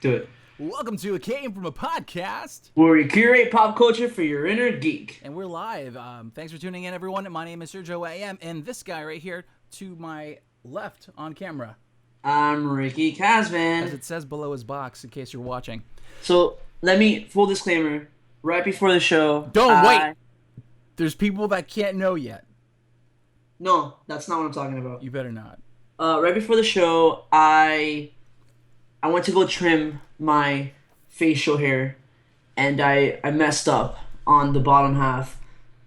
Do it. Welcome to A Came From a Podcast, where we curate pop culture for your inner geek. and we're live. Thanks for tuning in, everyone. My name is Sergio AM, and this guy right here to my left on camera, I'm Ricky as Casvan. it says below his box, in case you're watching. So, full disclaimer, right before the show... Wait! There's people that can't know yet. No, that's not what I'm talking about. You better not. Right before the show, I went to go trim my facial hair, and I messed up on the bottom half,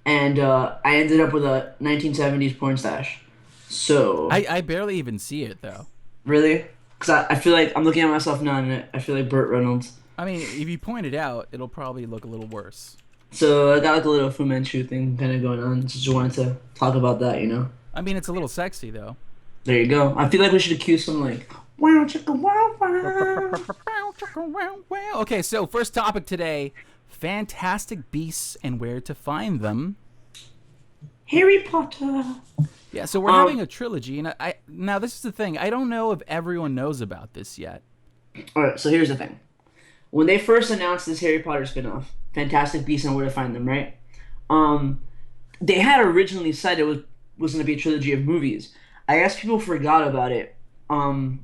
and I ended up with a 1970s porn stash. So... I barely even see it, though. Really? Because I feel like I'm looking at myself now, and I feel like Burt Reynolds. I mean, if you point it out, it'll probably look a little worse. So I got like a little Fu Manchu thing kind of going on. Just wanted to talk about that, you know? I mean, it's a little sexy, though. There you go. I feel like we should accuse some like, wow, chicka, wow, wow. Okay, so first topic today, fantastic beasts and where to find them. Harry Potter. Yeah, so we're having a trilogy, and now this is the thing. I don't know if everyone knows about this yet. Alright, so here's the thing. When they first announced this Harry Potter spinoff, Fantastic Beasts and Where to Find Them, right? They had originally said it was going to be a trilogy of movies. I guess people forgot about it, and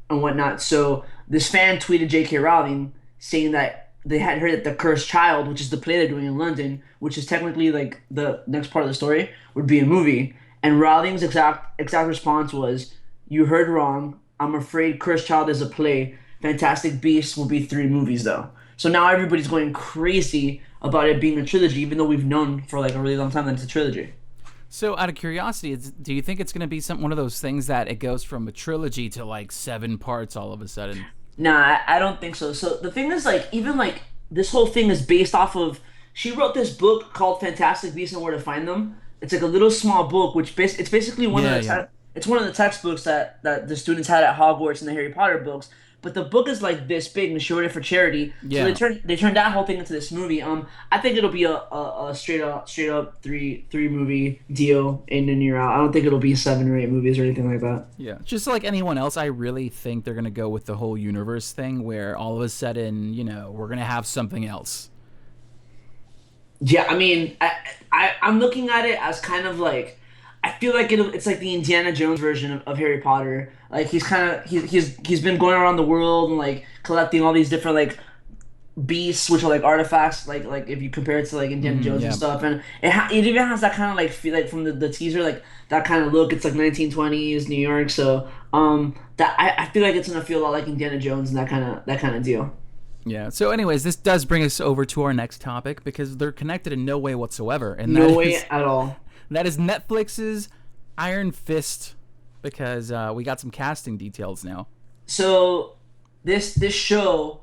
whatnot. So this fan tweeted J.K. Rowling saying that they had heard that The Cursed Child, which is the play they're doing in London, which is technically like the next part of the story, would be a movie. And Rowling's exact response was, "You heard wrong. I'm afraid Cursed Child is a play. Fantastic Beasts will be 3 movies, though." So now everybody's going crazy about it being a trilogy, even though we've known for like a really long time that it's a trilogy. So out of curiosity, do you think it's going to be one of those things that it goes from a trilogy to like 7 parts all of a sudden? Nah, I don't think so. So the thing is, like, even like this whole thing is based off of. She wrote this book called Fantastic Beasts and Where to Find Them. It's like a little small book, which it's basically one of the it's one of the textbooks that the students had at Hogwarts in the Harry Potter books. But the book is like this big, and she wrote it for charity. Yeah. So they turned that whole thing into this movie. I think it'll be a straight up three movie deal in and year out. I don't think it'll be 7 or 8 movies or anything like that. Yeah, just like anyone else, I really think they're gonna go with the whole universe thing, where all of a sudden, we're gonna have something else. Yeah, I mean, I'm looking at it as kind of like, I feel like it's like the Indiana Jones version of Harry Potter. Like he's been going around the world and like collecting all these different like beasts, which are like artifacts. Like if you compare it to like Indiana Jones and stuff, and it even has that kind of like feel like from the teaser, like that kind of look. It's like 1920s New York, so that I feel like it's gonna feel a lot like Indiana Jones and that kind of deal. Yeah. So, anyways, this does bring us over to our next topic because they're connected in no way whatsoever, and no way at all. That is Netflix's Iron Fist, because we got some casting details now. So this show,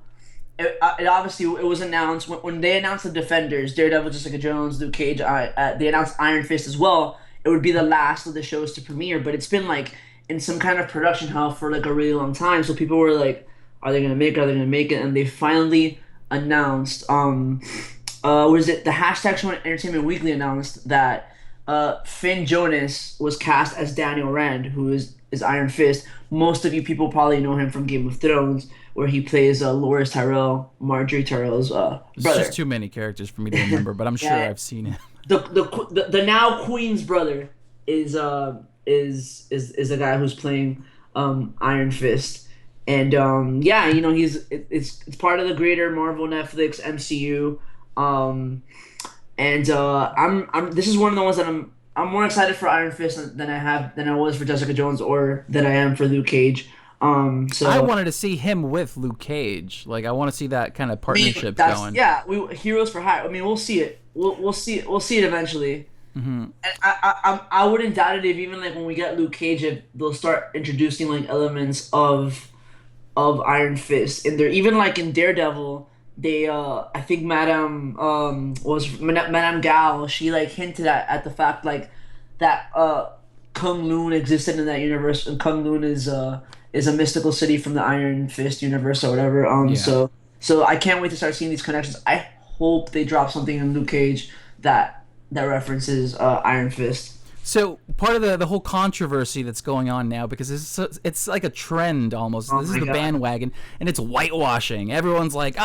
it obviously it was announced when they announced the Defenders, Daredevil, Jessica Jones, Luke Cage. They announced Iron Fist as well. It would be the last of the shows to premiere, but it's been like in some kind of production hell for like a really long time. So people were like, "Are they gonna make it? Are they gonna make it?" And they finally announced. Was it the hashtag Show Entertainment Weekly announced that Finn Jonas was cast as Daniel Rand, who is Iron Fist. Most of you people probably know him from Game of Thrones, where he plays Loras Tyrell, Marjorie Tyrell's brother. It's just too many characters for me to remember, but I'm sure I've seen him. The now Queen's brother is the guy who's playing Iron Fist. And it's part of the greater Marvel Netflix MCU. This is one of the ones that I'm more excited for Iron Fist than I was for Jessica Jones or than I am for Luke Cage. So I wanted to see him with Luke Cage. Like I want to see that kind of partnership going. Yeah, heroes for hire. I mean, we'll see it. We'll see it. We'll see it eventually. Mm-hmm. And I wouldn't doubt it if even like when we get Luke Cage, if they'll start introducing like elements of Iron Fist in there. Even like in Daredevil, they I think Madame Gal, she like hinted at the fact like that Kung Lun existed in that universe, and Kung Lun is a mystical city from the Iron Fist universe or whatever. So I can't wait to start seeing these connections. I hope they drop something in Luke Cage that references Iron Fist. So part of the whole controversy that's going on now, because it's like a trend almost. Oh This is my the god. bandwagon, and it's whitewashing. Everyone's like,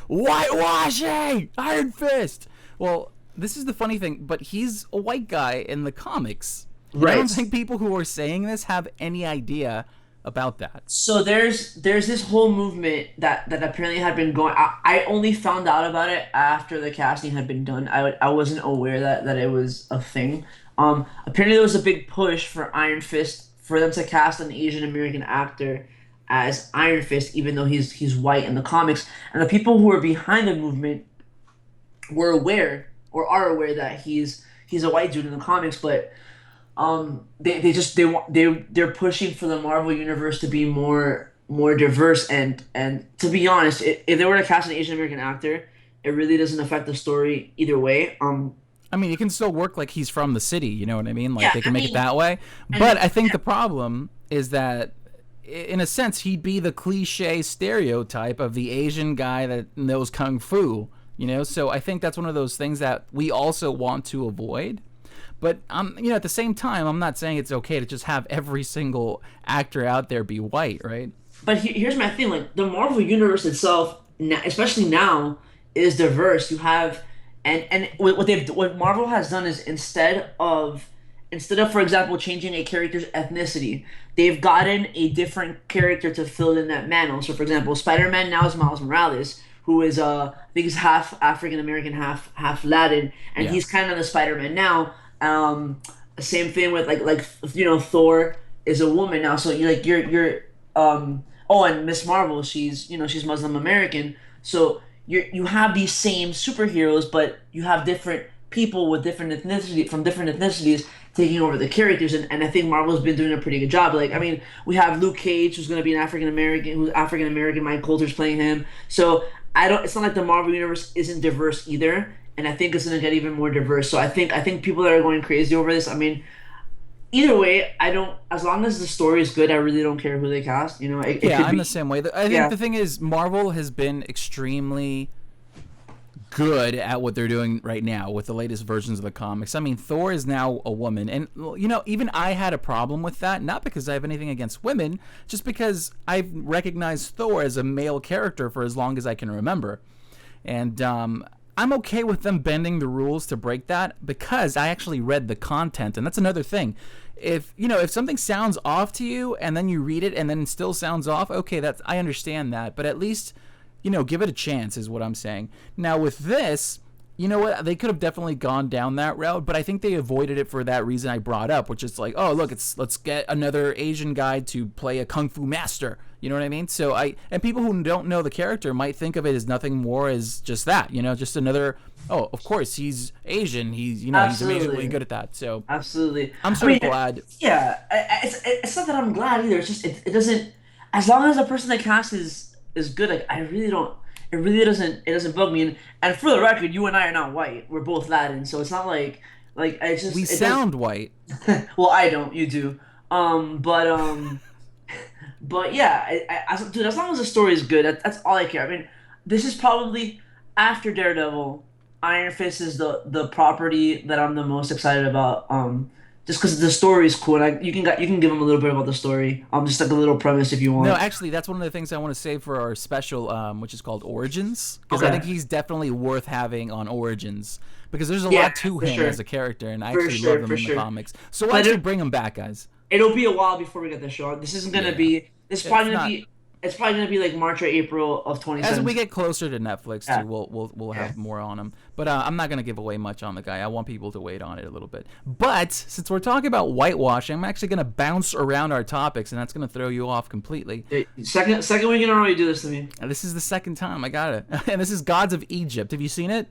whitewashing, Iron Fist. Well, this is the funny thing, but he's a white guy in the comics, and I don't Right. think people who are saying this have any idea about that. So there's this whole movement that apparently had been going. I only found out about it after the casting had been done. I wasn't aware that it was a thing. Apparently there was a big push for Iron Fist for them to cast an Asian American actor as Iron Fist, even though he's white in the comics. And the people who are behind the movement were aware or are aware that he's a white dude in the comics, but they just they're pushing for the Marvel universe to be more diverse, and to be honest, if they were to cast an Asian American actor, it really doesn't affect the story either way. I mean, it can still work like he's from the city, you know what I mean? Like Yeah, they I can make it mean, that way. and But I think the problem is that in a sense he'd be the cliche stereotype of the Asian guy that knows kung fu, you know? So I think that's one of those things that we also want to avoid. But at the same time, I'm not saying it's okay to just have every single actor out there be white, right? but here's my thing: like the Marvel universe itself, especially now, is diverse. You have, and what Marvel has done is instead of, for example, changing a character's ethnicity, they've gotten a different character to fill in that mantle. So, for example, Spider-Man now is Miles Morales, who is I think he's half African American, half Latin, and Yeah. he's kind of the Spider-Man now. Same thing with Thor is a woman now, so you're oh, and Miss Marvel, she's Muslim American, so you have these same superheroes, but you have different people with different ethnicity from different ethnicities taking over the characters, and I think Marvel's been doing a pretty good job. Like, I mean, we have Luke Cage, who's going to be an African American, who's African American. Mike Coulter's playing him, so I don't. It's not like the Marvel universe isn't diverse either, and I think it's going to get even more diverse. So I think people that are going crazy over this. I mean, either way, I don't. As long as the story is good, I really don't care who they cast. It Yeah, could I'm the be. same way. I think Yeah. the thing is, Marvel has been extremely good at what they're doing right now with the latest versions of the comics. I mean, Thor is now a woman, and even I had a problem with that. Not because I have anything against women, just because I've recognized Thor as a male character for as long as I can remember, and I'm okay with them bending the rules to break that because I actually read the content, and that's another thing. If something sounds off to you and then you read it and then it still sounds off, okay, I understand that, but at least give it a chance is what I'm saying. Now with this, you know what? They could have definitely gone down that route, but I think they avoided it for that reason I brought up, which is like, oh look, let's get another Asian guy to play a kung fu master. You know what I mean? So and people who don't know the character might think of it as nothing more as just that, just another. Oh, of course he's Asian. He's amazingly Absolutely. good at that. So Absolutely. I'm I sort of mean, glad. yeah, it's not that I'm glad either. It's just it doesn't. As long as the person they cast is good, like I really don't. It doesn't bug me. And for the record, you and I are not white. We're both Latin, so it's not like I We just it does. sound white. Well, I don't. You do. But but yeah, dude, as long as the story is good, that's all I care. I mean, this is probably after Daredevil. Iron Fist is the property that I'm the most excited about. Just because the story is cool, and you can give them a little bit about the story. Just like a little premise if you No, want. actually, that's one of the things I want to save for our special, which is called Origins, because I Okay. think he's definitely worth having on Origins because there's a Yeah, lot to for him sure. as a character, and I For actually love sure, him for in the sure. comics. So we'll But actually bring him back, guys. it'll be a while before we get the show. This isn't gonna Yeah, be. This is it's probably gonna not. be. It's probably gonna be like March or April of As we 2017. get closer to Netflix, Yeah. too, we'll Yeah. have more on him. But I'm not gonna give away much on the guy. I want people to wait on it a little bit. But since we're talking about whitewashing, I'm actually gonna bounce around our topics, and that's gonna throw you off completely. Second week in a row you do this to me. And this is the second time I got it, and this is Gods of Egypt. Have you seen it?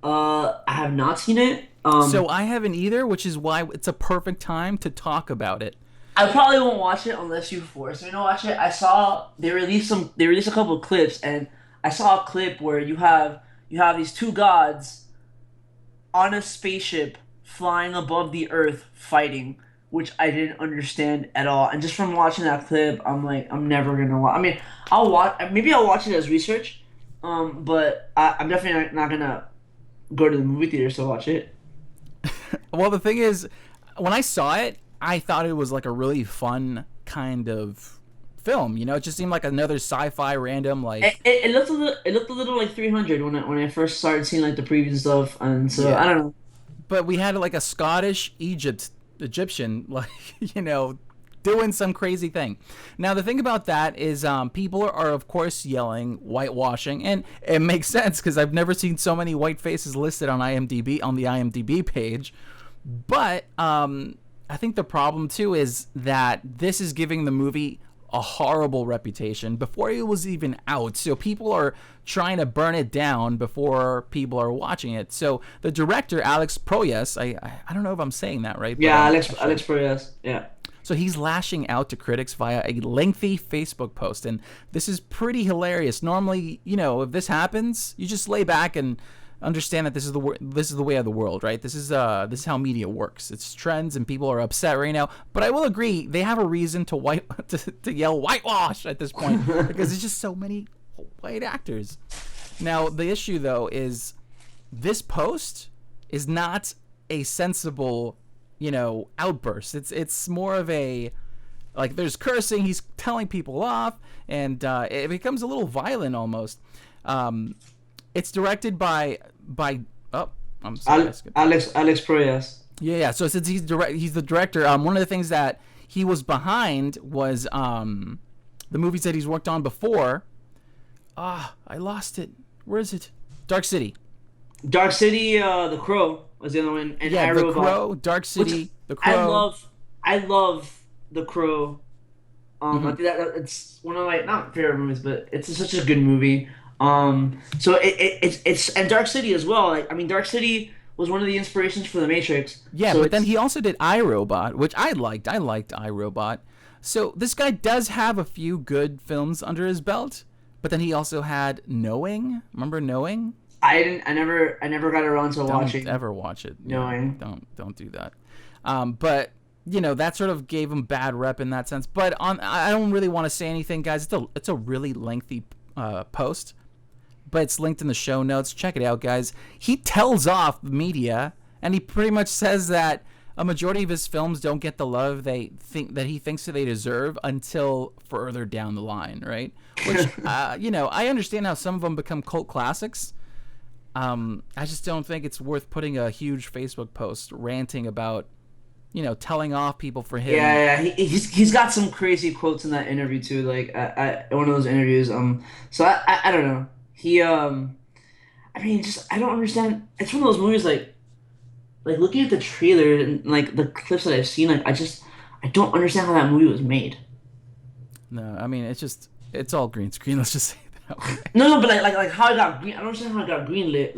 I have not seen it. So I haven't either, which is why it's a perfect time to talk about it. I probably won't watch it unless you force me to watch it. I saw they released some. They released a couple of clips, and I saw a clip where you have these two gods on a spaceship flying above the Earth fighting, which I didn't understand at all. And just from watching that clip, I'm like, I'm never gonna watch. I mean, I'll watch. Maybe I'll watch it as research. But I'm definitely not gonna go to the movie theaters to watch it. Well, the thing is, when I saw it, I thought it was like a really fun kind of film. You know, it just seemed like another sci-fi random like. It looked a little like 300 when I first started seeing like the previews and stuff, and so I Yeah, don't know. but we had like a Scottish Egyptian like doing some crazy thing. Now the thing about that is people are of course yelling whitewashing, and it makes sense because I've never seen so many white faces listed on IMDb on the IMDb page. But I think the problem too is that this is giving the movie a horrible reputation before it was even out. So people are trying to burn it down before people are watching it. So the director, Alex Proyas, I don't know if I'm saying that right, but Yeah, Alex Proyas. Yeah. so he's lashing out to critics via a lengthy Facebook post, and this is pretty hilarious. Normally, if this happens, you just lay back and understand that this is the way of the world, right? This is how media works. It's trends, and people are upset right now. But I will agree, they have a reason to to yell whitewash at this point because there's just so many white actors. Now the issue though is this post is not a sensible, outburst. It's more of a like there's cursing. He's telling people off, and it becomes a little violent almost. It's directed by oh, I'm sorry. Alex Proyas. Yeah. So since he's the director. One of the things that he was behind was the movies that he's worked on before. I lost it. Where is it? Dark City. Dark City, The Crow was the other one, and Yeah, I The Crow, Dark City, The Crow. I love The Crow. I Mm-hmm. think it's one of my not favorite movies, but it's such a good movie. So it's and Dark City as well. Like I mean, Dark City was one of the inspirations for The Matrix. Yeah, So but then he also did iRobot, which I liked. I liked iRobot. So this guy does have a few good films under his belt, but then he also had Knowing. Remember Knowing? I never got around to watching. Don't ever watch it. Knowing. Don't do that. But that sort of gave him bad rep in that sense. But I don't really want to say anything, guys. It's a really lengthy post, but it's linked in the show notes. Check it out, guys. He tells off the media, and he pretty much says that a majority of his films don't get the love he thinks that they deserve until further down the line, right? Which I understand how some of them become cult classics. I just don't think it's worth putting a huge Facebook post ranting about, telling off people for him. Yeah. He's got some crazy quotes in that interview too. Like one of those interviews. So I don't know. He I mean, just I don't understand. It's one of those movies like looking at the trailer and like the clips that I've seen. Like I don't understand how that movie was made. No, I mean it's all green screen. Let's just say that way. No, but like how it got green. I don't understand how it got greenlit.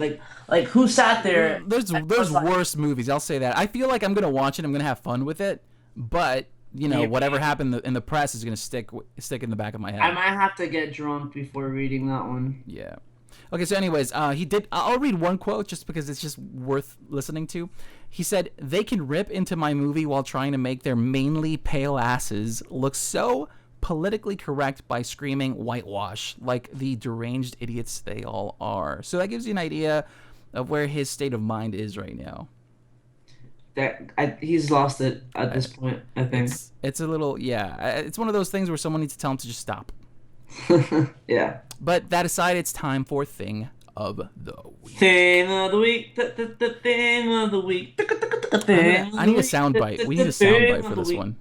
Like who sat there? There's worse movies. I'll say that. I feel like I'm gonna watch it. I'm gonna have fun with it. But whatever happened in the press is gonna stick in the back of my head. I might have to get drunk before reading that one. Yeah. Okay. So, anyways, he did. I'll read one quote just because it's just worth listening to. He said, "They can rip into my movie while trying to make their mainly pale asses look so politically correct by screaming whitewash like the deranged idiots they all are." So that gives you an idea of where his state of mind is right now. He's lost it at this point, I think. It's a little, yeah. It's one of those things where someone needs to tell him to just stop. Yeah. But that aside, it's time for Thing of the Week. Thing of the week. The thing of the week. I need a soundbite. We need a soundbite for this one.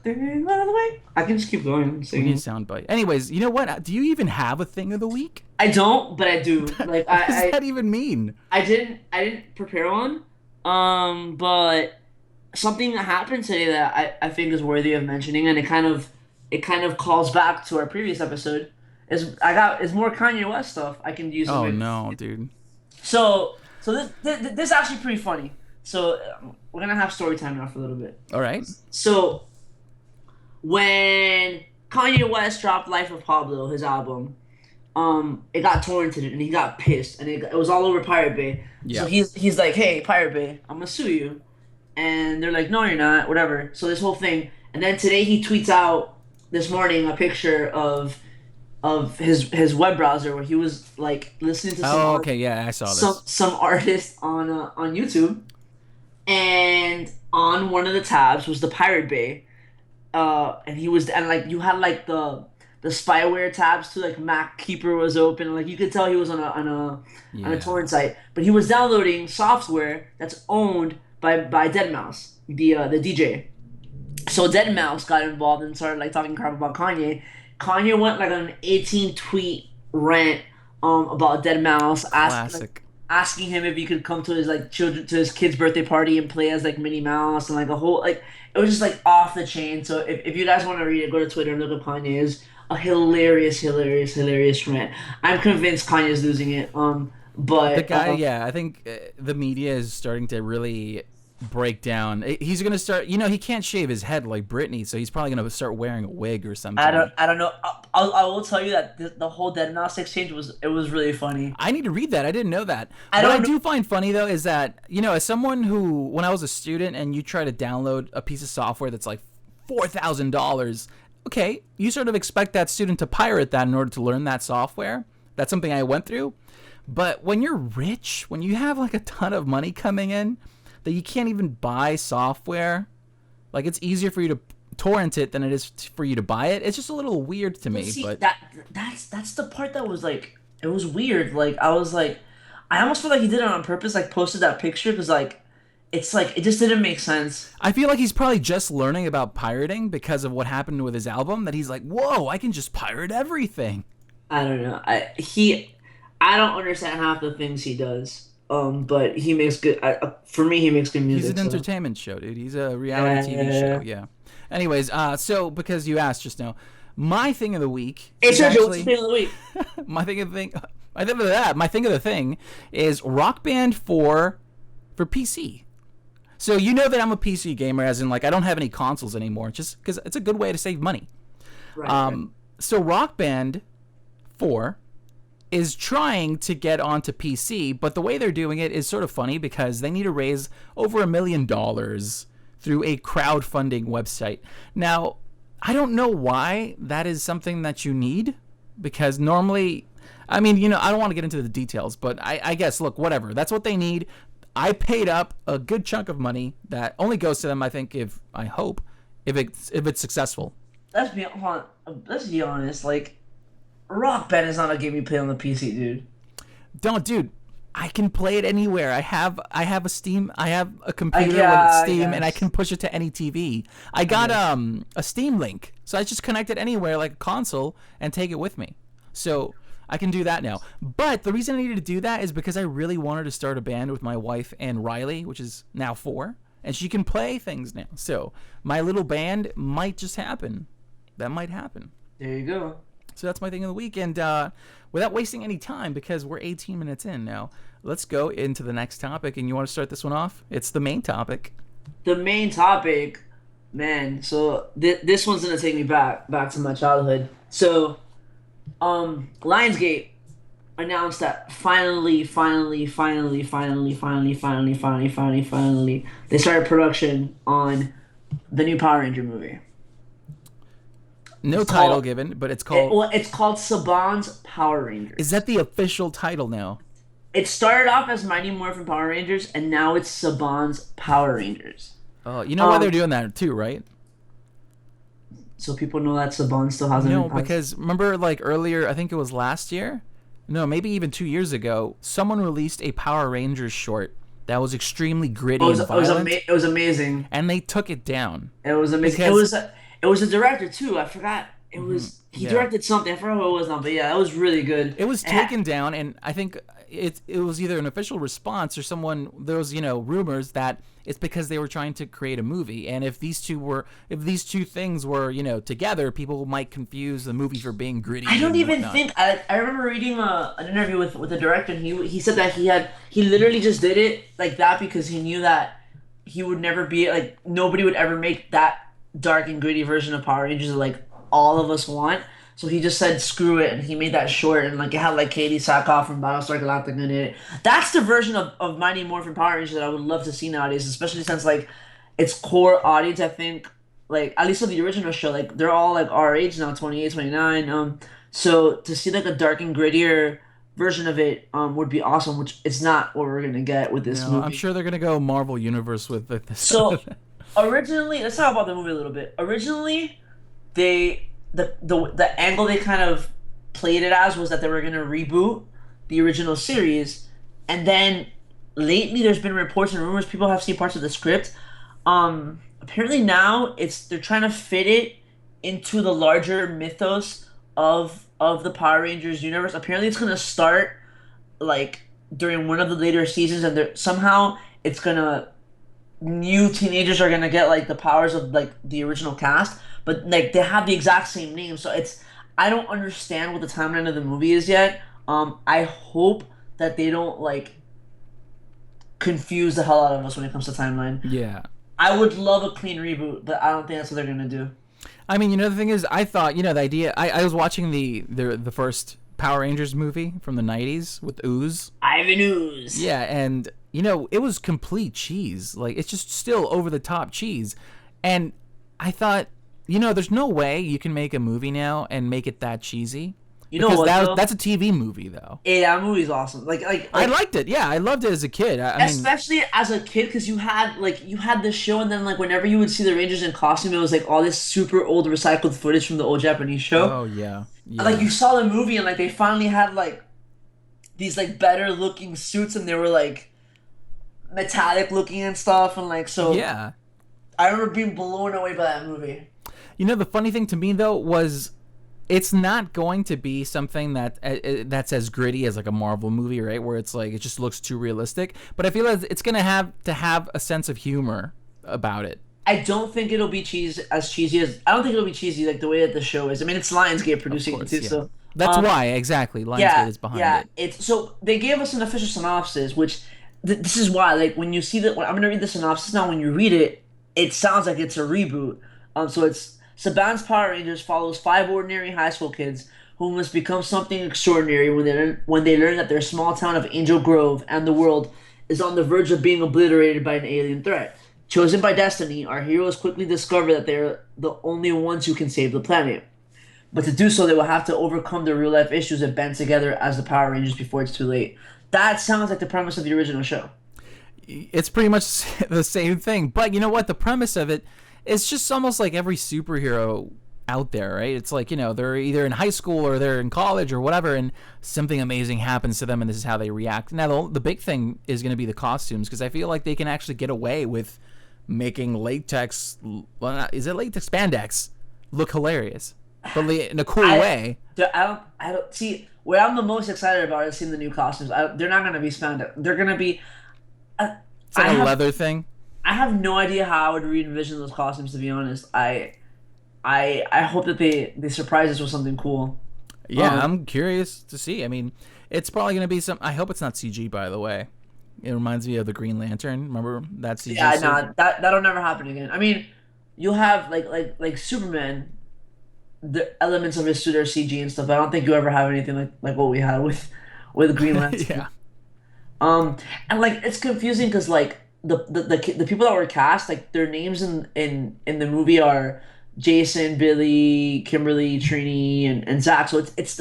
Thing of the week. I can just keep going We singing. need a soundbite. Anyways, you know what? Do you even have a Thing of the Week? I don't, but I do. Like What does that even mean? I didn't prepare one. But something that happened today that I think is worthy of mentioning, and it kind of calls back to our previous episode. Is more Kanye West stuff I can use. Oh no, dude. So this is actually pretty funny. So we're gonna have story time now for a little bit. All right. So when Kanye West dropped Life of Pablo, his album, it got torrented and he got pissed and it was all over Pirate Bay. Yeah. So he's like, hey, Pirate Bay, I'm gonna sue you. And they're like, no, you're not, whatever. So this whole thing. And then today he tweets out this morning a picture of his web browser where he was like listening to some Oh, okay, yeah, I saw this. some artist on YouTube. and on one of the tabs was the Pirate Bay. And he was, and like you had like the spyware tabs too, like Mac Keeper was open, like you could tell he was on a Yeah. torrent site, but he was downloading software that's owned by deadmau5, the DJ. So deadmau5 got involved and started like talking crap about Kanye. Kanye went like on an 18 tweet rant about deadmau5, Classic. asking him if he could come to his like children to his kid's birthday party and play as like Minnie Mouse, and like a whole like it was just like off the chain. So if you guys want to read it, go to Twitter and look up Kanye. Is a hilarious, hilarious, hilarious rant. I'm convinced Kanye's losing it. The But guy, yeah, I think the media is starting to really break down. He's gonna start. You know, he can't shave his head like Britney, so he's probably gonna start wearing a wig or something. I don't know. I will tell you that the whole deadmau5 exchange was really funny. I need to read that. I didn't know that. I What I don't know. do find funny though is that, you know, as someone who, when I was a student and you try to download a piece of software that's like $4,000, okay, you sort of expect that student to pirate that in order to learn that software. That's something I went through. But when you're rich, when you have like a ton of money coming in, that you can't even buy software, like it's easier for you to torrent it than it is for you to buy it. It's just a little weird to But me. see But that's the part that was like it was weird. Like I was like I almost feel like he did it on purpose. Like posted that picture because like it's like it just didn't make sense. I feel like he's probably just learning about pirating because of what happened with his album. That he's like, whoa, I can just pirate everything. I don't know. I don't understand half the things he does. But he makes good. For me, he makes good He's music. an So entertainment show, dude. He's a reality TV show. yeah. Yeah. Anyways, so because you asked just now, my thing of the week Hey is Sergio, what's the actually thing of the week? my thing of the thing. My thing of the thing is Rock Band 4 for PC. So you know that I'm a PC gamer, as in like I don't have any consoles anymore, just because it's a good way to save money. Right, right. So Rock Band 4 is trying to get onto PC, but the way they're doing it is sort of funny because they need to raise over $1 million through a crowdfunding website. Now, I don't know why that is something that you need, because normally, I mean, you know, I don't want to get into the details, but I guess, look, whatever. That's what they need. I paid up a good chunk of money that only goes to them, I think, if I hope, if it's successful. Let's be honest. Like Rock Band is not a game you play on the PC, dude. Don't, dude. I can play it anywhere. I have a Steam. I have a computer with Yeah, I Steam, and I guess. can push it to any TV. I got guess. a Steam Link, so I just connect it anywhere like a console and take it with me. So I can do that now. But the reason I needed to do that is because I really wanted to start a band with my wife and Riley, which is now 4, and she can play things now. So my little band might just happen. That might happen. There you go. So that's my thing of the week. And without wasting any time, because we're 18 minutes in now, let's go into the next topic. And you want to start this one off? It's the main topic. The main topic, man. So this one's gonna take me back to my childhood. So, Lionsgate announced that finally, they started production on the new Power Ranger movie. No It's title called given, but it's called. it's called Saban's Power Rangers. Is that the official title now? It started off as Mighty Morphin Power Rangers, and now it's Saban's Power Rangers. Oh, you know why they're Um, doing that too, right? so people know that Saban still has No, an impact. because remember, like earlier, I think it was last year. No, maybe even 2 years ago. Someone released a Power Rangers short that was extremely gritty and violent, It was amazing. and they took it down It was amazing. because It was a director too. I forgot. It was he yeah. directed something. I forgot who it was now, but yeah, it was really good. it was And ha- taken down, and I think it was either an official response or someone, there was, you know, rumors that it's because they were trying to create a movie, and if these two things were, you know, together, people might confuse the movie for being gritty. I don't and even whatnot. think I remember reading an interview with the director, and he said that he literally just did it like that because he knew that he would never be like nobody would ever make that dark and gritty version of Power Rangers that like all of us want. So he just said screw it, and he made that short, and like it had like Katie Sackhoff from Battlestar Galactica in it. That's the version of Mighty Morphin Power Rangers that I would love to see nowadays, especially since like its core audience, I think, like at least of the original show, like they're all like our age now, 28, 29. So to see like a dark and grittier version of it would be awesome, which it's not what we're gonna get with this No, I'm movie. sure they're gonna go Marvel Universe with this. So originally, let's talk about the movie a little bit. Originally, the angle they kind of played it as was that they were gonna reboot the original series, and then lately there's been reports and rumors people have seen parts of the script. Apparently now they're trying to fit it into the larger mythos of the Power Rangers universe. Apparently it's gonna start like during one of the later seasons, and somehow it's gonna new teenagers are gonna get like the powers of like the original cast, but like they have the exact same name. So I don't understand what the timeline of the movie is yet. I hope that they don't like confuse the hell out of us when it comes to timeline. Yeah. I would love a clean reboot, but I don't think that's what they're gonna do. I mean, the thing is, I thought, the idea. I was watching the first Power Rangers movie from the '90s with Ooze. Ivan Ooze. Yeah, and it was complete cheese. Like it's just still over the top cheese, and I thought, there's no way you can make a movie now and make it that cheesy. You know Because what though? that's a TV movie though. Yeah, that movie's awesome. I liked it. Yeah, I loved it as a kid. I mean, especially as a kid, because you had the show, and then like whenever you would see the Rangers in costume, it was like all this super old recycled footage from the old Japanese show. oh yeah, And, like yeah, you saw the movie, and like they finally had like these like better looking suits, and they were like metallic looking and stuff, and like so. yeah. I remember being blown away by that movie. The funny thing to me though was it's not going to be something that's as gritty as like a Marvel movie, right? Where it's like it just looks too realistic. But I feel like it's gonna have a sense of humor about it. I don't think it'll be cheesy as I don't think it'll be cheesy like the way that the show is. I mean, it's Lionsgate Of producing it course, too, yeah. so That's um, why exactly Lionsgate yeah, is behind yeah. it. It's so they gave us an official synopsis, which this is why like when you see that I'm gonna read the synopsis now. When you read it, it sounds like it's a reboot. So it's Saban's Power Rangers follows five ordinary high school kids who must become something extraordinary when they learn that their small town of Angel Grove and the world is on the verge of being obliterated by an alien threat. Chosen by destiny, our heroes quickly discover that they're the only ones who can save the planet. But to do so, they will have to overcome the real life issues and band together as the Power Rangers before it's too late. That sounds like the premise of the original show. It's pretty much the same thing. But you know what? The premise of it is just almost like every superhero out there, right? It's like, they're either in high school or they're in college or whatever, and something amazing happens to them, and this is how they react. Now, the big thing is going to be the costumes, because I feel like they can actually get away with making latex, is it latex? Spandex look hilarious, but in a cool I, way. I don't see what I'm the most excited about is seeing the new costumes. They're not gonna be spandex. They're gonna be. I, It's like I a have leather thing. I have no idea how I would re-envision those costumes. To be honest, I hope that they surprise us with something cool. Yeah, I'm curious to see. I mean, it's probably going to be some. I hope it's not CG, by the way. It reminds me of the Green Lantern. Remember that CG? Yeah, suit? nah, that'll never happen again. I mean, you'll have like Superman. The elements of his suit are CG and stuff. I don't think you ever have anything like what we had with Green Lantern. Yeah. And like it's confusing because like the people that were cast, like their names in the movie are Jason, Billy, Kimberly, Trini, and Zach. So it's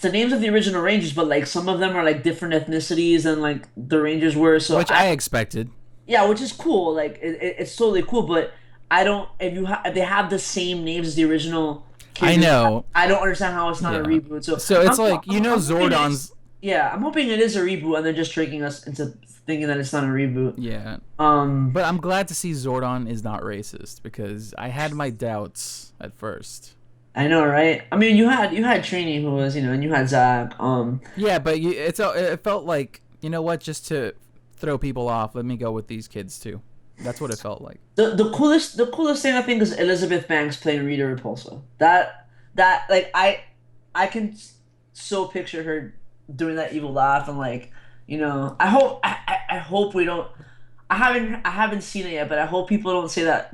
the names of the original Rangers, but like some of them are like different ethnicities than like the Rangers were. So Which I expected. yeah, which is cool. Like it's totally cool, but I don't if they have the same names as the original I kids, know. I don't understand how it's not a Yeah. reboot. So So it's like, I'm hoping Zordon's. yeah, I'm hoping it is a reboot, and they're just tricking us into thinking that it's not a reboot. Yeah. Um, But I'm glad to see Zordon is not racist, because I had my doubts at first. I know, right? I mean, you had Trini who was, and you had Zach. Yeah, but it felt like, you know what, just to throw people off, let me go with these kids too. That's what it felt like. The coolest thing I think is Elizabeth Banks playing Rita Repulsa. That like I can so picture her doing that evil laugh, and like, I hope we don't. I haven't seen it yet, but I hope people don't say that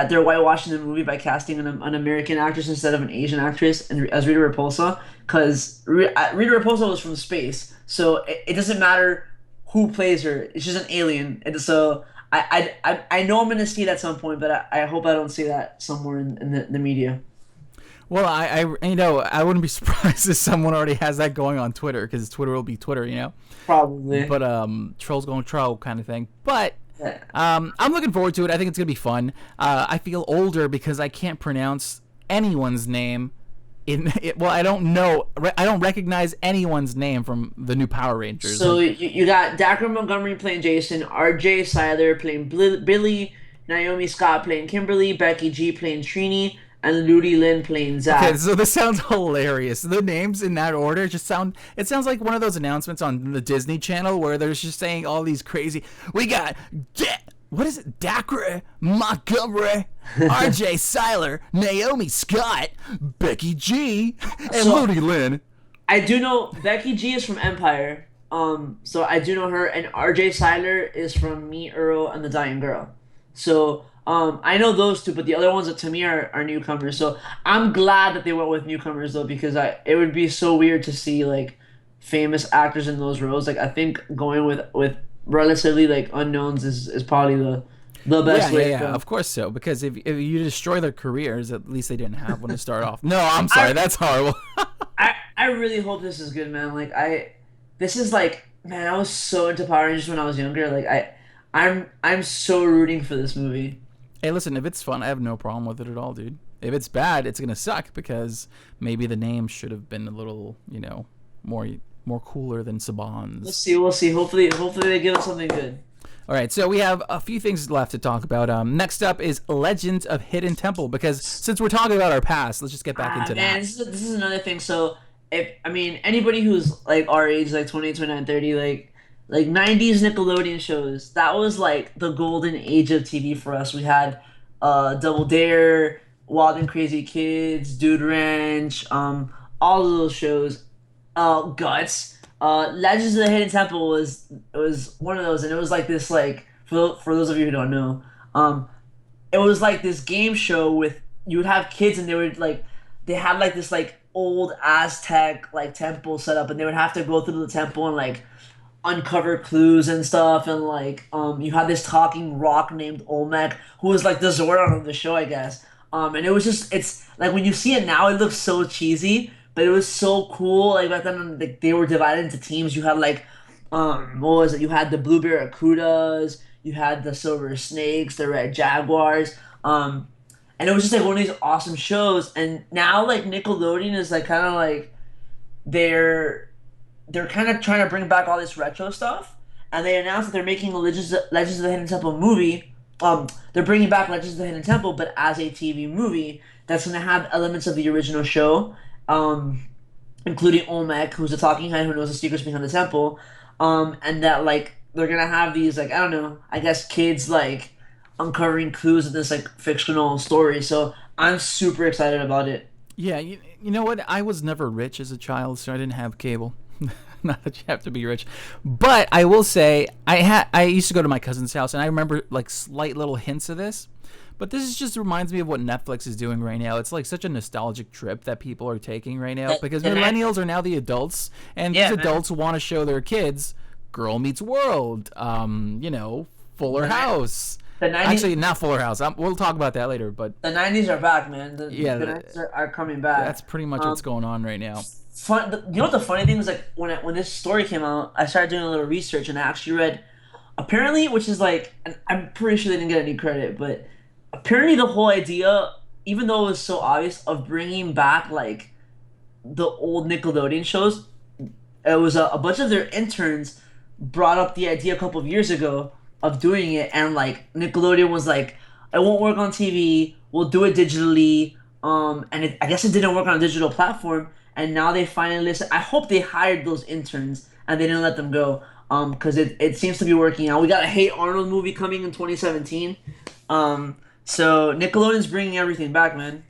they're whitewashing the movie by casting an American actress instead of an Asian actress as Rita Repulsa, because Rita Repulsa was from space, so it doesn't matter who plays her. It's just an alien, and so I know I'm gonna see it at some point, but I hope I don't see that somewhere in the media. Well, I wouldn't be surprised if someone already has that going on Twitter, because Twitter will be Twitter, Probably. But trolls going troll kind of thing. But Yeah. I'm looking forward to it. I think it's gonna be fun. I feel older because I can't pronounce anyone's name. Well, I don't know. I don't recognize anyone's name from the new Power Rangers. So you got Dacre Montgomery playing Jason, R.J. Seiler playing Billy, Naomi Scott playing Kimberly, Becky G playing Trini, and Ludi Lin playing Zach. Okay, so this sounds hilarious. The names in that order just sound. It sounds like one of those announcements on the Disney Channel where they're just saying all these crazy. We got what is it? Dacre Montgomery, R.J. Seiler, Naomi Scott, Becky G, and So Ludi Lin. I do know Becky G is from Empire. So I do know her, and R.J. Seiler is from Me, Earl, and the Dying Girl. So I know those two, but the other ones that to me are newcomers. So I'm glad that they went with newcomers though, because it would be so weird to see like famous actors in those roles. Like I think going with relatively like unknowns is probably the best way to go. Of course so. Because if you destroy their careers, at least they didn't have one to start off. No, I'm sorry, that's horrible. I really hope this is good, man. This is like, man, I was so into Power Rangers when I was younger. I'm so rooting for this movie. Hey, listen, if it's fun, I have no problem with it at all, dude. If it's bad, it's gonna suck because maybe the name should have been a little, more cooler than Saban's. We'll see. Hopefully they give us something good. All right, so we have a few things left to talk about. Next up is Legends of Hidden Temple, because since we're talking about our past, let's just get back into Man, that. this is another thing. So if I mean anybody who's like our age, like 20, 29, 30, like 90s Nickelodeon shows, that was like the golden age of TV for us. We had Double Dare, Wild and Crazy Kids, Dude Ranch, all of those shows. Guts. Legends of the Hidden Temple was one of those, and it was like this like for those of you who don't know, it was like this game show with you would have kids and they had like this like old Aztec like temple set up, and they would have to go through the temple and like uncover clues and stuff, and you had this talking rock named Olmec who was like the Zordon of the show, I guess. And it was just it's like when you see it now, it looks so cheesy, but it was so cool. Like back then, like, they were divided into teams. You had what was it? You had the Blue Barracudas, you had the Silver Snakes, the Red Jaguars. And it was just like one of these awesome shows. And now like Nickelodeon is like kind of like they're kind of trying to bring back all this retro stuff, and they announced that they're making a Legends of the Hidden Temple movie. They're bringing back Legends of the Hidden Temple, but as a TV movie that's going to have elements of the original show, including Olmec, who's a talking head who knows the secrets behind the temple, and that like they're gonna have these like I don't know, I guess kids like uncovering clues in this like fictional story. So I'm super excited about it. Yeah, you know what? I was never rich as a child, so I didn't have cable. Not that you have to be rich, but I will say I used to go to my cousin's house, and I remember like slight little hints of this. But just reminds me of what Netflix is doing right now. It's like such a nostalgic trip that people are taking right now, because millennials are now the adults, and these adults want to show their kids Girl Meets World, Fuller House. The 90s, actually, not Fuller House. We'll talk about that later. But the 90s are back, man. The 90s are coming back. That's pretty much what's going on right now. You know what the funny thing was? Like when this story came out, I started doing a little research, and I actually read, apparently, which is like, and I'm pretty sure they didn't get any credit, but apparently the whole idea, even though it was so obvious, of bringing back like the old Nickelodeon shows, it was a bunch of their interns brought up the idea a couple of years ago of doing it, and like Nickelodeon was like, it won't work on TV, we'll do it digitally, and I guess it didn't work on a digital platform, and now they finally listen. I hope they hired those interns and they didn't let them go, because it seems to be working out. We got a Hey Arnold movie coming in 2017, so Nickelodeon's bringing everything back, man.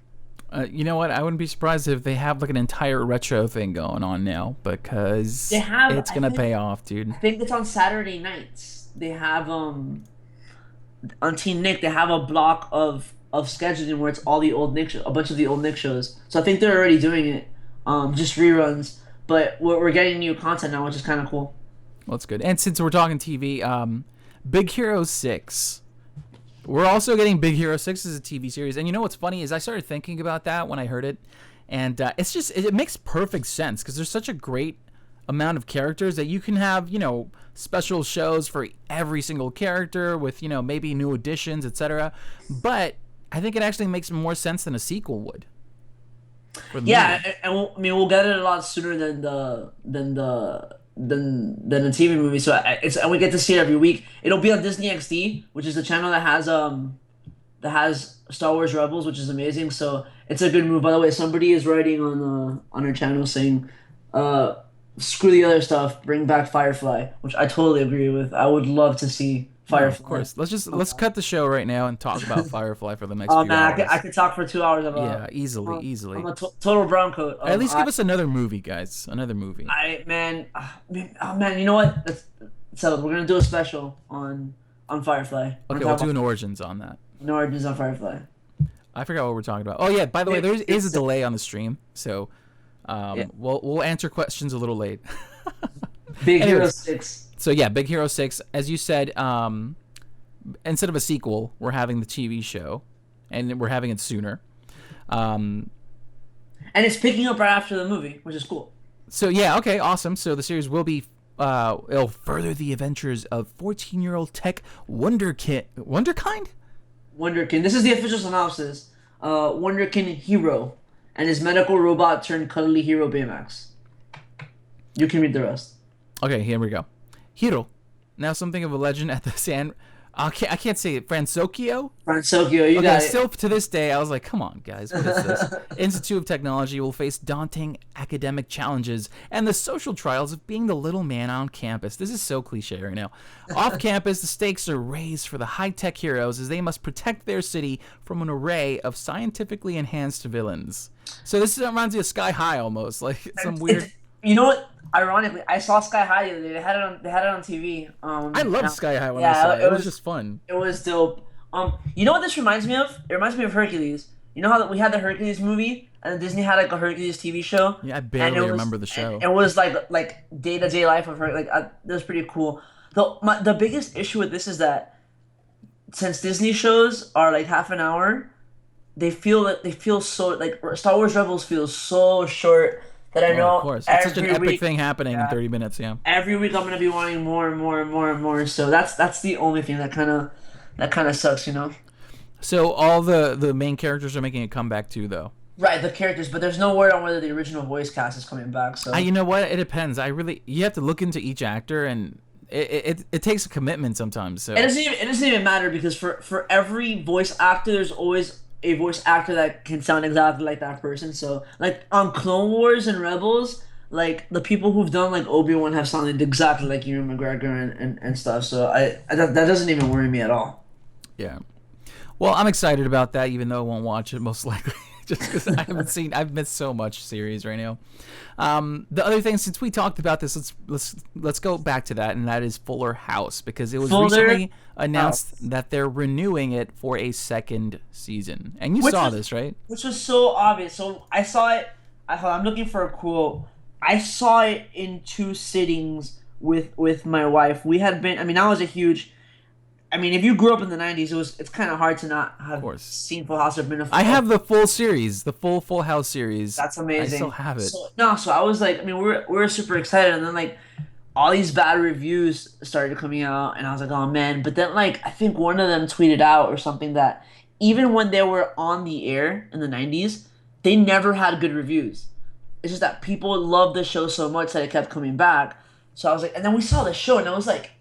You know what? I wouldn't be surprised if they have like an entire retro thing going on now, because it's gonna pay off, dude. I think it's on Saturday nights. They have on Teen Nick. They have a block of scheduling where it's all the old Nick, a bunch of the old Nick shows. So I think they're already doing it, just reruns. But we're getting new content now, which is kind of cool. Well, that's good. And since we're talking TV, Big Hero 6. We're also getting Big Hero 6 as a TV series. And you know what's funny is I started thinking about that when I heard it. And it's just, it makes perfect sense because there's such a great amount of characters that you can have, special shows for every single character with, maybe new additions, etc. But I think it actually makes more sense than a sequel would. Yeah, and we'll get it a lot sooner than the TV movie. So and we get to see it every week. It'll be on Disney XD, which is the channel that has Star Wars Rebels, which is amazing. So it's a good move. By the way, somebody is writing on our channel saying, "Screw the other stuff, bring back Firefly," which I totally agree with. I would love to see Firefly. Of course. Let's cut the show right now and talk about Firefly for the next few hours. I could talk for 2 hours about. Yeah, easily. I'm a total brown coat. At least give us another movie, guys. Another movie. Man, you know what? Let's settle. We're gonna do a special on Firefly. Okay, we'll do an origins on that. An origins on Firefly. I forgot what we're talking about. Oh yeah, by the way, there is a delay on the stream, so we'll answer questions a little late. Big Hero 6. So yeah, Big Hero 6. As you said, instead of a sequel, we're having the TV show, and we're having it sooner. And it's picking up right after the movie, which is cool. So yeah, okay, awesome. So the series will be it'll further the adventures of 14-year-old tech Wonderkind. This is the official synopsis. Wonderkind Hero and his medical robot turned cuddly hero Baymax. You can read the rest. Okay, here we go. Hiro, now something of a legend at the I can't say it. Fransokyo, you got it. Still to this day, I was like, come on, guys, what is this? Institute of Technology will face daunting academic challenges and the social trials of being the little man on campus. This is so cliche right now. Off campus, the stakes are raised for the high-tech heroes as they must protect their city from an array of scientifically enhanced villains. So this reminds me of Sky High almost, like some weird. You know what? Ironically, I saw Sky High the other day. They had it on TV. I loved Sky High when I saw it. It was just fun. It was dope. You know what this reminds me of? It reminds me of Hercules. You know how we had the Hercules movie and Disney had like a Hercules TV show? Yeah, I barely remember the show. It was like day-to-day life of her. That was pretty cool. The biggest issue with this is that since Disney shows are like half an hour, they feel so like Star Wars Rebels feels so short. That I know, of course, it's such an epic thing happening in 30 minutes. Yeah. Every week I'm gonna be wanting more and more and more and more. So that's the only thing that kind of sucks, So all the main characters are making a comeback too, though. Right, the characters, but there's no word on whether the original voice cast is coming back. So you know what? It depends. You have to look into each actor, and it takes a commitment sometimes. So it doesn't even matter because for every voice actor, there's always a voice actor that can sound exactly like that person. So like on Clone Wars and Rebels, like the people who've done like Obi-Wan have sounded exactly like Ewan McGregor and stuff. So that doesn't even worry me at all. Yeah. Well, I'm excited about that, even though I won't watch it most likely. Just because I've missed so much series right now. The other thing, since we talked about this, let's go back to that, and that is Fuller House, because it was recently announced that they're renewing it for a second season. And you saw this, right? Which was so obvious. So I saw it. I'm looking for a quote. I saw it in 2 sittings with my wife. We had been. I was a huge. If you grew up in the 90s, it's kind of hard to not have seen Full House or been a fan. I have the full series, the Full House series. That's amazing. I still have it. So I was like, we were super excited, and then like all these bad reviews started coming out, and I was like, oh man. But then like I think one of them tweeted out or something that even when they were on the air in the 90s, they never had good reviews. It's just that people loved the show so much that it kept coming back. So I was like, and then we saw the show, and I was like,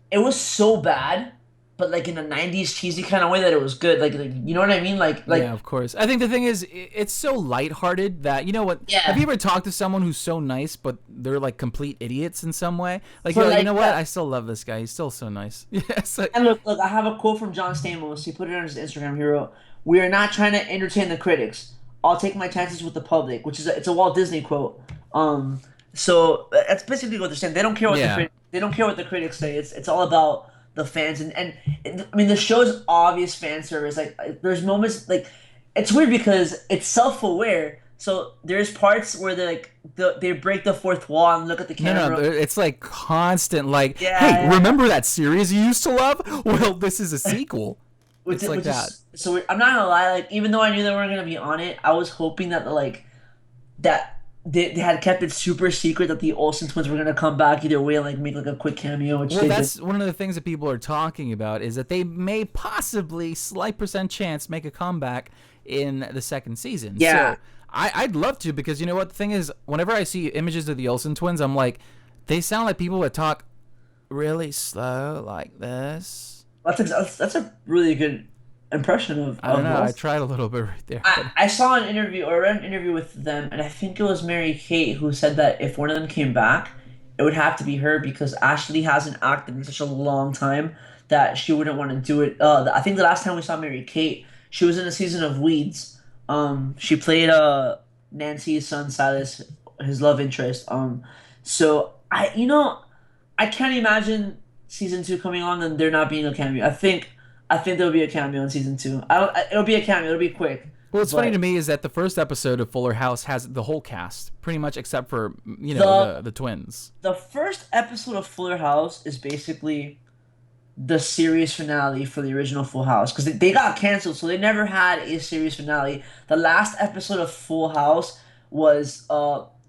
it was so bad, but like in a 90s cheesy kind of way that it was good. Like you know what I mean? Like yeah, of course. I think the thing is, it's so lighthearted that, you know what? Yeah. Have you ever talked to someone who's so nice, but they're like complete idiots in some way? Like, you're like, you know what? I still love this guy. He's still so nice. Yes. And look, I have a quote from John Stamos. He put it on his Instagram. He wrote, "We are not trying to entertain the critics. I'll take my chances with the public," which is it's a Walt Disney quote. So that's basically what they're saying. They don't care what the critics say. It's all about the fans, and the show's obvious fan service. Like there's moments like it's weird because it's self-aware. So there's parts where they break the fourth wall and look at the camera. No, it's like constant. Like, hey, remember that series you used to love? Well, this is a sequel. It's like which that. is so. I'm not gonna lie. Like, even though I knew they weren't gonna be on it, I was hoping that that they had kept it super secret that the Olsen twins were gonna come back either way and like make like a quick cameo, which Well, they did. that's one of the things that people are talking about is that they may possibly, slight percent chance, make a comeback in the second season. Yeah, So I'd love to, because you know what? The thing is, whenever I see images of the Olsen twins, I'm like, they sound like people that talk really slow like this. that's a really good impression I don't of know. I Olsen. tried a little bit right there, but I saw an interview or read an interview with them, and I think it was Mary Kate who said that if one of them came back, it would have to be her because Ashley hasn't acted in such a long time that she wouldn't want to do it. I think the last time we saw Mary Kate, she was in a season of Weeds. She played Nancy's son Silas, his love interest. So I can't imagine season two coming on and there not being a cameo. I think there'll be a cameo in season two. I don't. It'll be a cameo. It'll be quick. what's funny to But me is that the first episode of Fuller House has the whole cast, pretty much except for the the twins. the first episode of Fuller House is basically the series finale for the original Full House because they got canceled, so they never had a series finale. The last episode of Full House was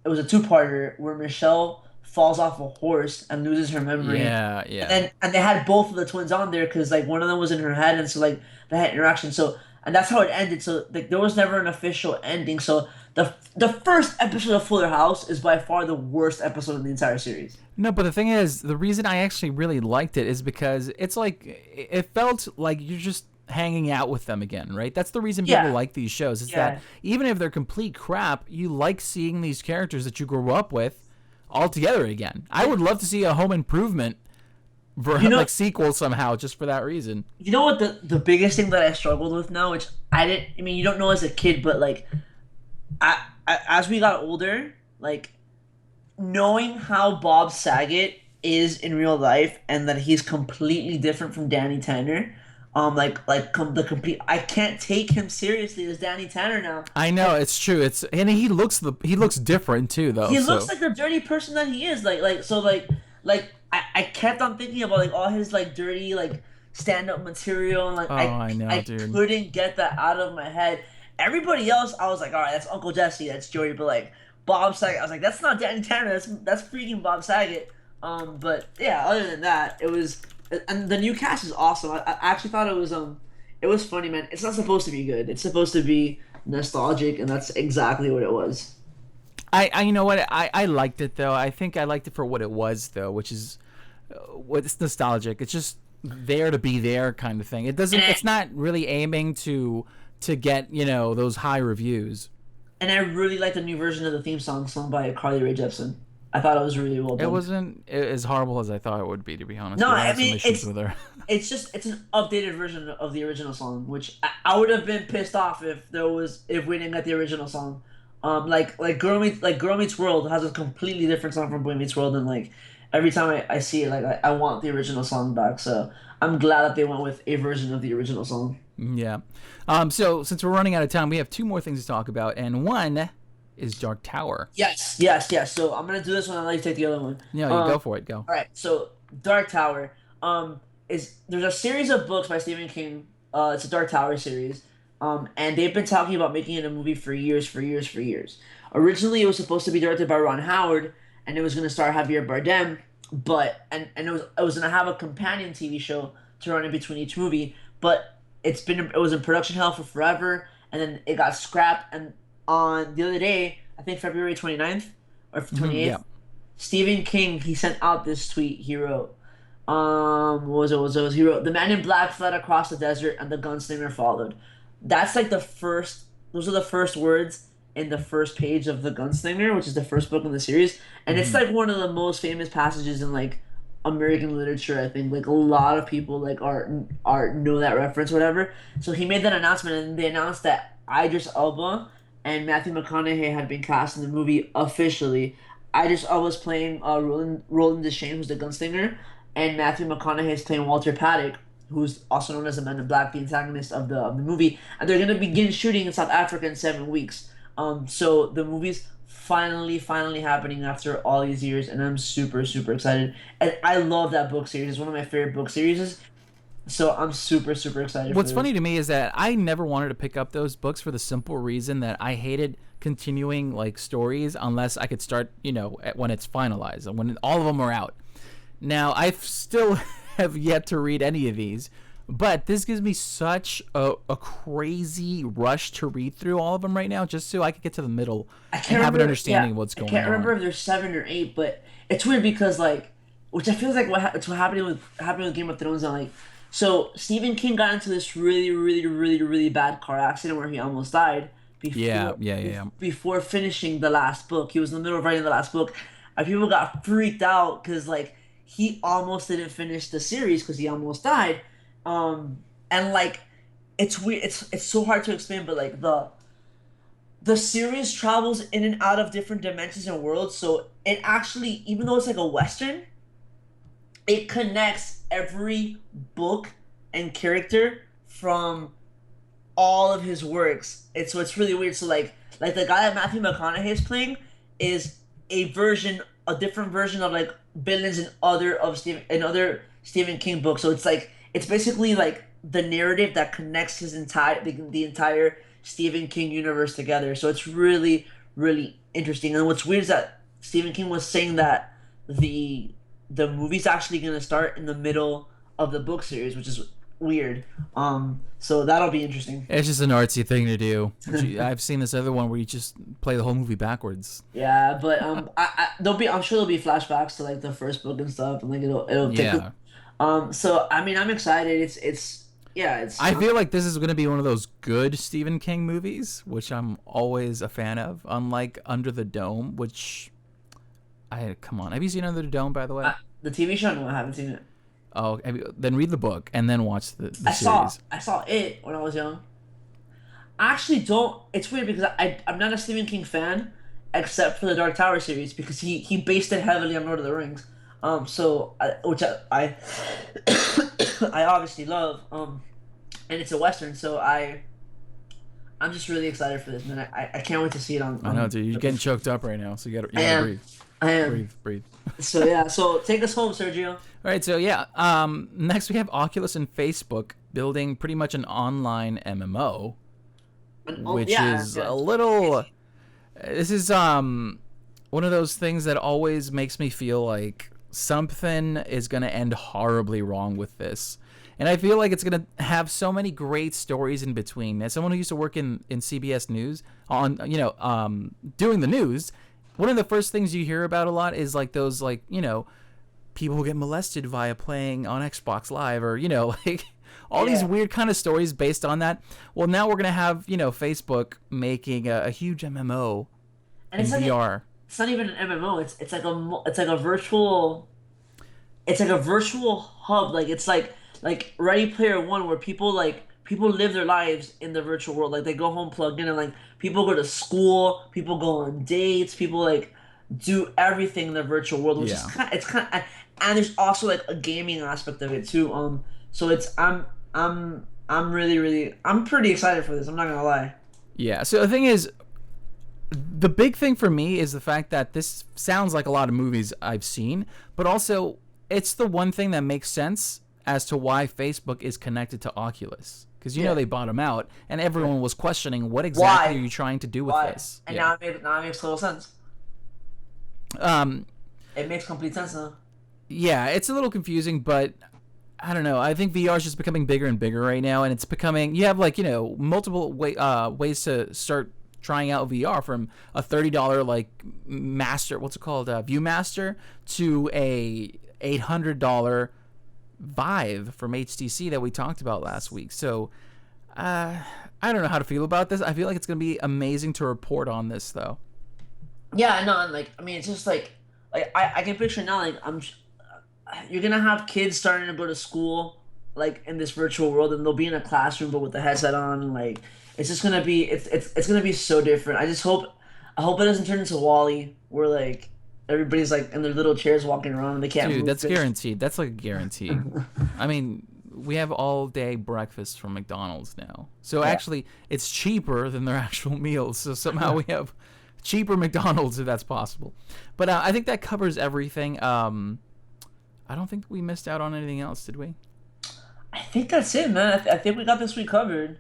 it was a two-parter where Michelle falls off a horse and loses her memory. Yeah, And yeah. then and they had both of the twins on there because like one of them was in her head and so like they had interaction. So and that's how it ended. So like there was never an official ending. So the first episode of Fuller House is by far the worst episode in the entire series. No, but the thing is, the reason I actually really liked it is because it's like it felt like you're just hanging out with them again, right? That's the reason people Yeah, like these shows. Is yeah. that even if they're complete crap, you like seeing these characters that you grew up with all together again. I would love to see a Home Improvement You know, like sequel somehow, just for that reason. you know what the biggest thing that I struggled with now, which I didn't. I mean, you don't know as a kid, but like as we got older, like knowing how Bob Saget is in real life and that he's completely different from Danny Tanner. The complete. I can't take him seriously as Danny Tanner now. I know it's true. It's and he looks different too, though. He looks So like the dirty person that he is. I kept on thinking about like all his like dirty like stand up material and like oh, I know, I dude. couldn't get that out of my head. Everybody else, I was like, all right, that's Uncle Jesse, that's Joey, but like Bob Saget, I was like, that's not Danny Tanner, that's freaking Bob Saget. But yeah, other than that, it was and the new cast is awesome. I actually thought it was funny, man. It's not supposed to be good. It's supposed to be nostalgic, and that's exactly what it was. I you know what I liked it though. I think I liked it for what it was though, which is it's nostalgic. It's just there to be there kind of thing. It doesn't. And I, It's not really aiming to get those high reviews. and I really like the new version of the theme song sung by Carly Rae Jepsen. I thought it was really well It done. wasn't as horrible as I thought it would be, to be honest. No, But I I had some mean issues with her. it's an updated version of the original song, which I would have been pissed off if we didn't get the original song. Like Girl Meets World has a completely different song from Boy Meets World, and like every time I see it, like I want the original song back. So I'm glad that they went with a version of the original song. Yeah. So since we're running out of time, we have two more things to talk about, and one is Dark Tower. Yes, yes, yes. So I'm gonna do this one. I'll let you take the other one. No, you go for it. Go. All right. So Dark Tower, is there's a series of books by Stephen King. It's a Dark Tower series. And they've been talking about making it a movie for years, for years, for years. Originally, it was supposed to be directed by Ron Howard, and it was gonna star Javier Bardem, and it was gonna have a companion TV show to run in between each movie, but it was in production hell for forever, and then it got scrapped. And on the other day, I think February 29th or Mhm, 28th, yeah. Stephen King he sent out this tweet. He wrote, what was it? He wrote, "The man in black fled across the desert, and the gunslinger followed." That's like the first. Those are the first words in the first page of the Gunslinger, which is the first book in the series, and it's Mhm. like one of the most famous passages in like American literature. I think like a lot of people like are know that reference, whatever. So he made that announcement, and they announced that Idris Elba and Matthew McConaughey had been cast in the movie officially. Idris Elba's playing Roland Deschain, who's the Gunslinger, and Matthew McConaughey is playing Walter Paddock, who's also known as the Man in Black, the antagonist of the movie. And they're gonna begin shooting in South Africa in 7 weeks. So the movie's finally happening after all these years, and I'm super excited. And I love that book series. It's one of my favorite book series. So I'm super super excited for What's this. funny to me is that I never wanted to pick up those books for the simple reason that I hated continuing like stories unless I could start, when it's finalized and when all of them are out. Now, I still have yet to read any of these, but this gives me such a crazy rush to read through all of them right now just so I could get to the middle I and can't have an remember. Yeah, understanding of what's I going can't remember on. if there's 7 or 8, but it's weird because like, which I feel like it's what happening with Game of Thrones and like, so Stephen King got into this really really really really bad car accident where he almost died Yeah, yeah, yeah, yeah. before finishing the last book. He was in the middle of writing the last book, and people got freaked out because like he almost didn't finish the series because he almost died, and like it's weird. It's so hard to explain, but like the series travels in and out of different dimensions and worlds. So it actually, even though it's like a western, it connects every book and character from all of his works. It's really weird. So like the guy that Matthew McConaughey is playing is a different version of like villains in other Stephen King books. So it's like it's basically like the narrative that connects the entire Stephen King universe together. So it's really really interesting. And what's weird is that Stephen King was saying that the the movie's actually gonna start in the middle of the book series, which is weird. So that'll be interesting. It's just an artsy thing to do. I've seen this other one where you just play the whole movie backwards. Yeah, but I'm sure there'll be flashbacks to like the first book and stuff, and like it'll take. Yeah. So I mean, I'm excited. It's yeah, it's I feel like this is going to be one of those good Stephen King movies, which I'm always a fan of, unlike Under the Dome, which come on. Have you seen Under the Dome, by the way? the TV show. No, I haven't seen it. Oh, then read the book and then watch the series. I saw it when I was young. I actually don't. It's weird because I'm not a Stephen King fan, except for the Dark Tower series because he based it heavily on Lord of the Rings. Which I I obviously love. And it's a western, so I'm just really excited for this, man. I can't wait to see it I know, dude. You're getting choked up right now, so you gotta breathe. I am. Breathe. So yeah, so take us home, Sergio. All right, so yeah. Next we have Oculus and Facebook building pretty much an online MMO, which is a little. This is one of those things that always makes me feel like something is gonna end horribly wrong with this. And I feel like it's going to have so many great stories in between. As someone who used to work in CBS News on, doing the news, one of the first things you hear about a lot is like those, like, people who get molested via playing on Xbox Live or, like all these weird kind of stories based on that. Well, now we're going to have, Facebook making a huge MMO And in it's like VR. it's not even an MMO. It's like a virtual hub. Like it's like Ready Player One, where people live their lives in the virtual world. Like they go home plugged in, and like people go to school, people go on dates, people like do everything in the virtual world, which is and there's also like a gaming aspect of it too. So I'm really really I'm pretty excited for this. I'm not gonna lie. Yeah. So the thing is, the big thing for me is the fact that this sounds like a lot of movies I've seen, but also it's the one thing that makes sense as to why Facebook is connected to Oculus. Because they bought them out, and everyone was questioning what exactly are you trying to do with this. And now it makes total sense. It makes complete sense now. Yeah, it's a little confusing, but I don't know. I think VR is just becoming bigger and bigger right now, and it's becoming. You have like multiple ways to start trying out VR, from a $30 like master, what's it called, ViewMaster, to a $800 Vive from HTC that we talked about last week. So I don't know how to feel about this. I feel like it's going to be amazing to report on this, though. Yeah, no, and like I mean, it's just like I can picture now. Like you're gonna have kids starting to go to school like in this virtual world, and they'll be in a classroom but with the headset on, and like it's just gonna be it's gonna be so different. I hope it doesn't turn into Wall-E, where like everybody's like in their little chairs walking around and they can't move. Dude, that's guaranteed. That's like a guarantee. I mean, we have all day breakfast from McDonald's now. So actually, it's cheaper than their actual meals. So somehow we have cheaper McDonald's, if that's possible. But I think that covers everything. I don't think we missed out on anything else, did we? I think that's it, man. I think we got this week covered.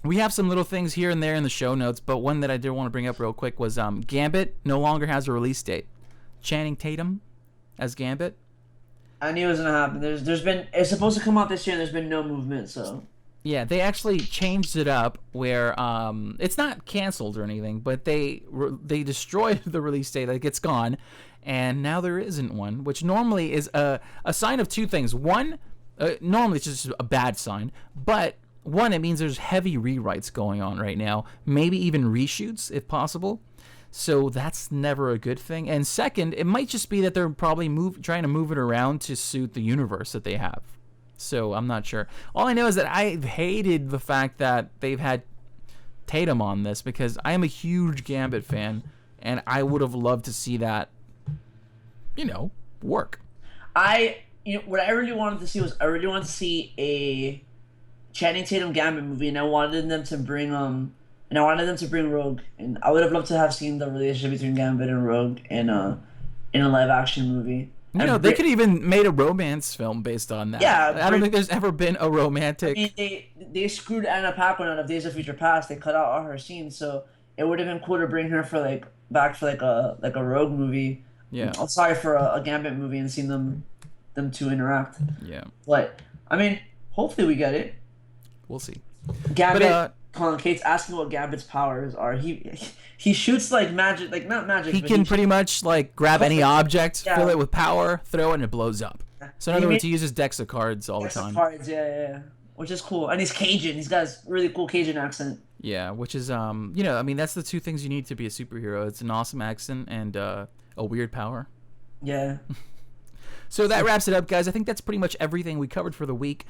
We have some little things here and there in the show notes, but one that I did want to bring up real quick was Gambit no longer has a release date. Channing Tatum as Gambit. I knew it was gonna happen. There's been it's supposed to come out this year. And there's been no movement, so Yeah, they actually changed it up where it's not canceled or anything, but they destroyed the release date, like it's gone, and now there isn't one, which normally is a sign of two things. One, normally it's just a bad sign, but one, it means there's heavy rewrites going on right now, maybe even reshoots if possible. So that's never a good thing. And second, it might just be that they're probably trying to move it around to suit the universe that they have. So I'm not sure. All I know is that I've hated the fact that they've had Tatum on this because I am a huge Gambit fan, and I would have loved to see that, work. What I really wanted to see was I really wanted to see a Channing Tatum Gambit movie, and I wanted them to bring Rogue, and I would have loved to have seen the relationship between Gambit and Rogue in a live action movie. They could even made a romance film based on that. Yeah, I don't think there's ever been a romantic. I mean, they screwed Anna Paquin out of Days of Future Past. They cut out all her scenes, so it would have been cool to bring her back for a Rogue movie. Yeah. Oh, sorry, for a Gambit movie and seeing them two interact. Yeah. But I mean, hopefully we get it. We'll see. Gambit. Hold on, Kate's asking what Gambit's powers are. He shoots like magic, like not magic. He can pretty much like grab any object, fill it with power, throw it, and it blows up. So in other words, he uses decks of cards all the time. Cards, yeah, which is cool. And he's Cajun. He's got a really cool Cajun accent. Yeah, which is I mean that's the two things you need to be a superhero. It's an awesome accent and a weird power. Yeah. So that wraps it up, guys. I think that's pretty much everything we covered for the week.